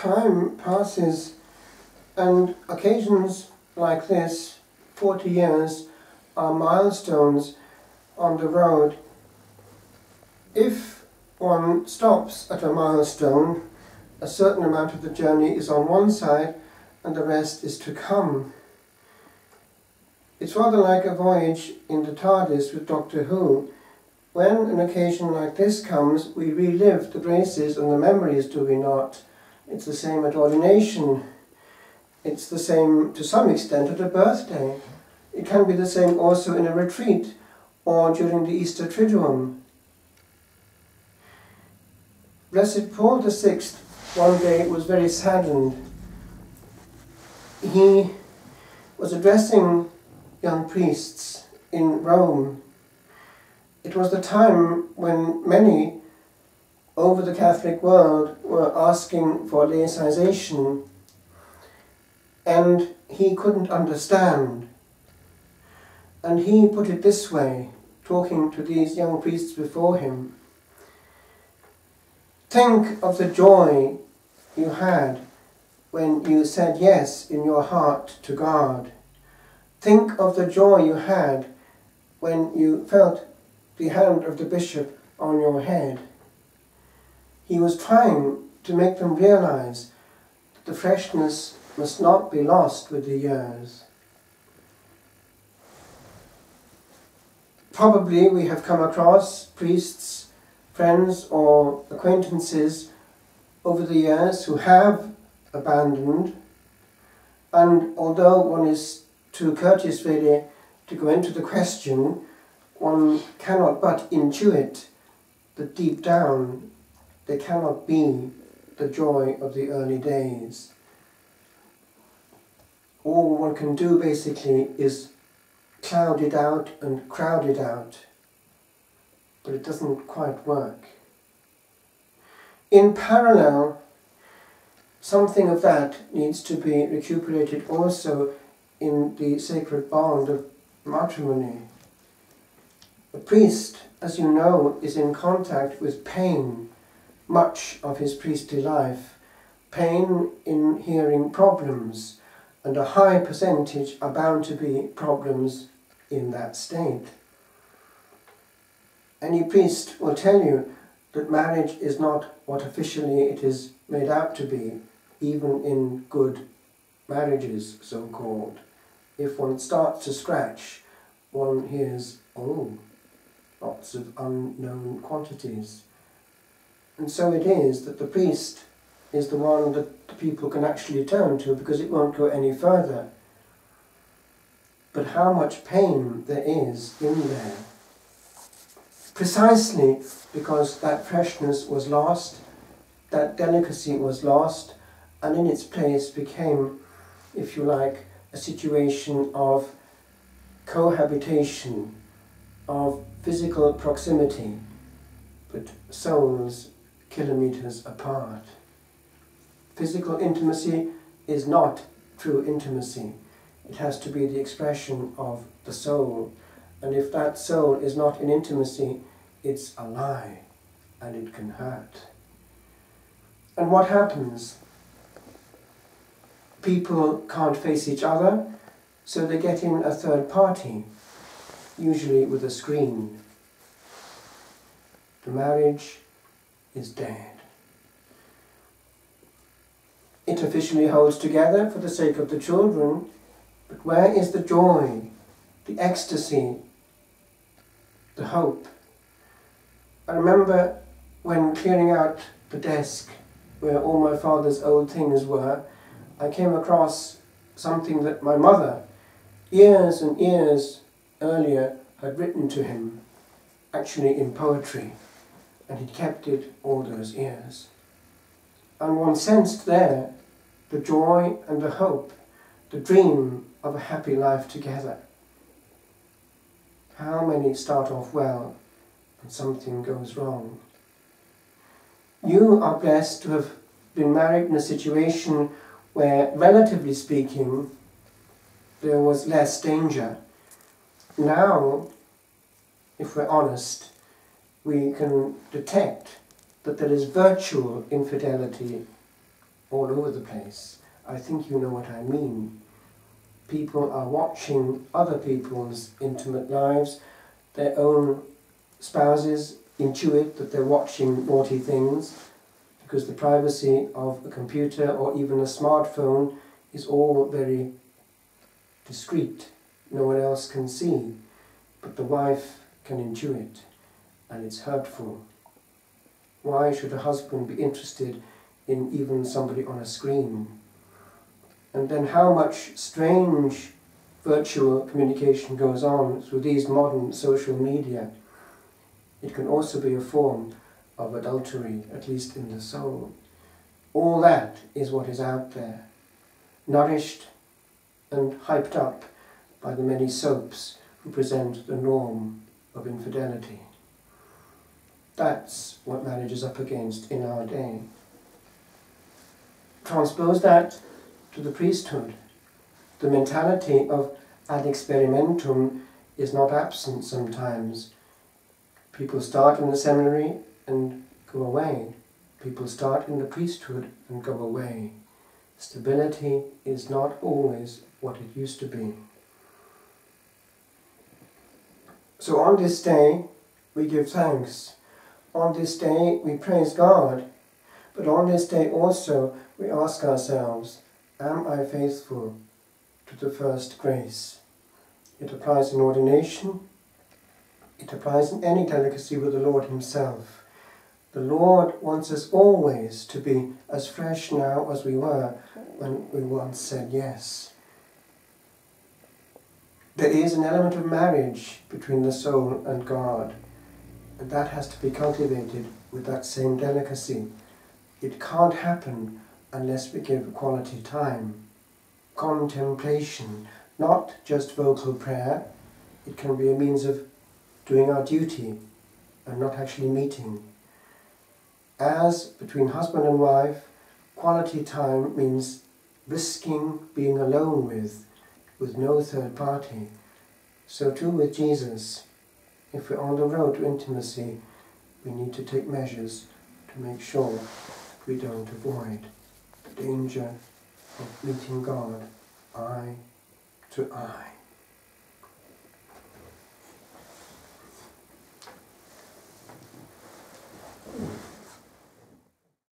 time passes and occasions like this, 40 years, are milestones on the road. If one stops at a milestone, a certain amount of the journey is on one side and the rest is to come. It's rather like a voyage in the TARDIS with Doctor Who. When an occasion like this comes, we relive the graces and the memories, do we not? It's the same at ordination. It's the same, to some extent, at a birthday. It can be the same also in a retreat or during the Easter Triduum. Blessed Paul VI one day was very saddened. He was addressing young priests in Rome. It was the time when many over the Catholic world were asking for laicization, and he couldn't understand. And he put it this way, talking to these young priests before him: think of the joy you had when you said yes in your heart to God. Think of the joy you had when you felt the hand of the bishop on your head. He was trying to make them realize that the freshness must not be lost with the years. Probably we have come across priests, friends or acquaintances over the years who have abandoned, and although one is too courteous really to go into the question, one cannot but intuit that deep down they cannot be the joy of the early days. All one can do basically is cloud it out and crowd it out, but it doesn't quite work. In parallel, something of that needs to be recuperated also in the sacred bond of matrimony. A priest, as you know, is in contact with pain much of his priestly life, pain in hearing problems, and a high percentage are bound to be problems in that state. Any priest will tell you that marriage is not what officially it is made out to be, even in good marriages, so-called. If one starts to scratch, one hears, oh, lots of unknown quantities. And so it is that the priest is the one that the people can actually turn to, because it won't go any further. But how much pain there is in there. Precisely because that freshness was lost, that delicacy was lost, and in its place became, if you like, a situation of cohabitation, of physical proximity, but souls kilometers apart. Physical intimacy is not true intimacy. It has to be the expression of the soul. And if that soul is not in intimacy, it's a lie, and it can hurt. And what happens? People can't face each other, so they get in a third party, usually with a screen. The marriage is dead. It officially holds together for the sake of the children, but where is the joy, the ecstasy, the hope? I remember when clearing out the desk where all my father's old things were, I came across something that my mother, years and years earlier, had written to him, actually in poetry, and he'd kept it all those years. And one sensed there the joy and the hope, the dream of a happy life together. How many start off well and something goes wrong? You are blessed to have been married in a situation where, relatively speaking, there was less danger. Now, if we're honest, we can detect that there is virtual infidelity all over the place. I think you know what I mean. People are watching other people's intimate lives. Their own spouses intuit that they're watching naughty things because the privacy of a computer or even a smartphone is all very discreet. No one else can see, but the wife can intuit, and it's hurtful. Why should a husband be interested in even somebody on a screen? And then how much strange virtual communication goes on through these modern social media. It can also be a form of adultery, at least in the soul. All that is what is out there, nourished and hyped up by the many soaps who present the norm of infidelity. That's what marriage is up against in our day. Transpose that to the priesthood. The mentality of ad experimentum is not absent sometimes. People start in the seminary and go away. People start in the priesthood and go away. Stability is not always what it used to be. So on this day, we give thanks. On this day, we praise God. But on this day also, we ask ourselves, am I faithful to the first grace? It applies in ordination. It applies in any delicacy with the Lord Himself. The Lord wants us always to be as fresh now as we were when we once said yes. There is an element of marriage between the soul and God, and that has to be cultivated with that same delicacy. It can't happen unless we give quality time. Contemplation, not just vocal prayer. It can be a means of doing our duty and not actually meeting. As between husband and wife, quality time means risking being alone with no third party. So too with Jesus. If we're on the road to intimacy, we need to take measures to make sure we don't avoid the danger of meeting God eye to eye.